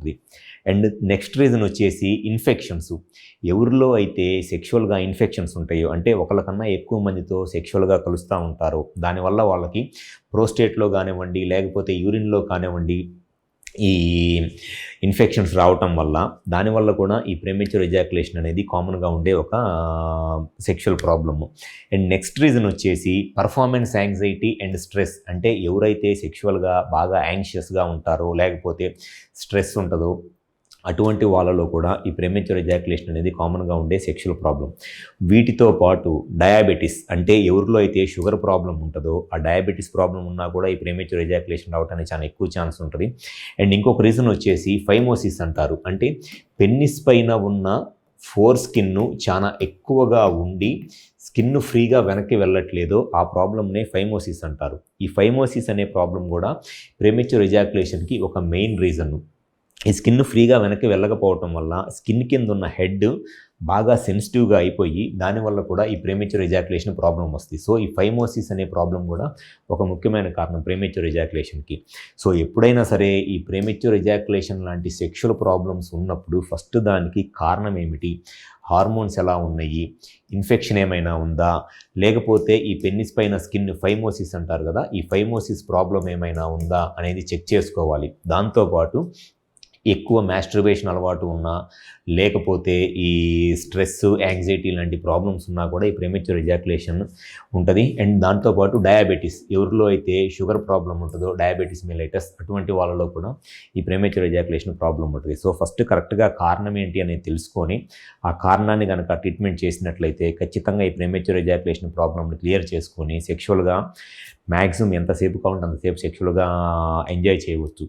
ఉంటుంది. And next reason వచ్చేసి infections. ఎవరిలో అయితే సెక్షువల్గా ఇన్ఫెక్షన్స్ ఉంటాయో, అంటే ఒకళ్ళకన్నా ఎక్కువ మందితో సెక్షువల్గా కలుస్తూ ఉంటారో, దానివల్ల వాళ్ళకి ప్రోస్టేట్లో కానివ్వండి, లేకపోతే యూరిన్లో కానివ్వండి, ఈ ఇన్ఫెక్షన్స్ రావటం వల్ల, దానివల్ల కూడా ఈ ప్రీమెచ్యూర్ ఎజాక్యులేషన్ అనేది కామన్గా ఉండే ఒక sexual problem. And next reason వచ్చేసి పర్ఫార్మెన్స్ యాంగ్జైటీ అండ్ స్ట్రెస్. అంటే ఎవరైతే సెక్షువల్గా బాగా యాంగ్షియస్గా ఉంటారో, లేకపోతే స్ట్రెస్ ఉంటుందో, అటువంటి వాళ్ళలో కూడా ఈ ప్రీమెచ్యూర్ ఎజాక్యులేషన్ అనేది కామన్గా ఉండే సెక్షువల్ ప్రాబ్లం. వీటితో పాటు డయాబెటీస్, అంటే ఎవరిలో అయితే షుగర్ ప్రాబ్లం ఉంటుందో, ఆ డయాబెటీస్ ప్రాబ్లం ఉన్నా కూడా ఈ ప్రీమెచ్యూర్ ఎజాక్యులేషన్ రావడానికి చాలా ఎక్కువ ఛాన్స్ ఉంటుంది. అండ్ ఇంకొక రీజన్ వచ్చేసి ఫైమోసిస్ అంటారు. అంటే పెన్నిస్ పైన ఉన్న ఫోర్ స్కిన్ చాలా ఎక్కువగా ఉండి స్కిన్ ఫ్రీగా వెనక్కి వెళ్ళట్లేదో ఆ ప్రాబ్లమ్నే ఫైమోసిస్ అంటారు. ఈ ఫైమోసిస్ అనే ప్రాబ్లం కూడా ప్రీమెచ్యూర్ ఎజాక్యులేషన్కి ఒక మెయిన్ రీజన్. ఈ స్కిన్ ఫ్రీగా వెనక్కి వెళ్ళకపోవటం వల్ల స్కిన్ కింద ఉన్న హెడ్ బాగా సెన్సిటివ్గా అయిపోయి దానివల్ల కూడా ఈ ప్రీమెచ్యూర్ ఎజాక్యులేషన్ ప్రాబ్లం వస్తుంది. సో ఈ ఫైమోసిస్ అనే ప్రాబ్లం కూడా ఒక ముఖ్యమైన కారణం ప్రీమెచ్యూర్ ఎజాక్యులేషన్కి. సో ఎప్పుడైనా సరే ఈ ప్రీమెచ్యూర్ ఎజాక్యులేషన్ లాంటి సెక్షువల్ ప్రాబ్లమ్స్ ఉన్నప్పుడు ఫస్ట్ దానికి కారణం ఏమిటి, హార్మోన్స్ ఎలా ఉన్నాయి, ఇన్ఫెక్షన్ ఏమైనా ఉందా, లేకపోతే ఈ పెన్నిస్ పైన స్కిన్ ఫైమోసిస్ అంటారు కదా, ఈ ఫైమోసిస్ ప్రాబ్లం ఏమైనా ఉందా అనేది చెక్ చేసుకోవాలి. దాంతోపాటు ఎక్కువ మాస్టర్బేషన్ అలవాటు ఉన్నా, లేకపోతే ఈ స్ట్రెస్, యాంగ్జైటీ లాంటి ప్రాబ్లమ్స్ ఉన్నా కూడా ఈ ప్రీమెచ్యూర్ ఎజాక్యులేషన్ ఉంటుంది. అండ్ దాంతోపాటు డయాబెటీస్, ఎవరిలో అయితే షుగర్ ప్రాబ్లం ఉంటుందో, డయాబెటీస్ మెలైటస్, అటువంటి వాళ్ళలో కూడా ఈ ప్రీమెచ్యూర్ ఎజాక్యులేషన్ ప్రాబ్లం ఉంటుంది. సో ఫస్ట్ కరెక్ట్గా కారణం ఏంటి అనేది తెలుసుకొని ఆ కారణాన్ని కనుక ట్రీట్మెంట్ చేసినట్లయితే ఖచ్చితంగా ఈ ప్రీమెచ్యూర్ ఎజాక్యులేషన్ ప్రాబ్లమ్ని క్లియర్ చేసుకొని సెక్షువల్గా మ్యాక్సిమం ఎంతసేపు కావాలంటే అంతసేపు సెక్షువల్గా ఎంజాయ్ చేయవచ్చు.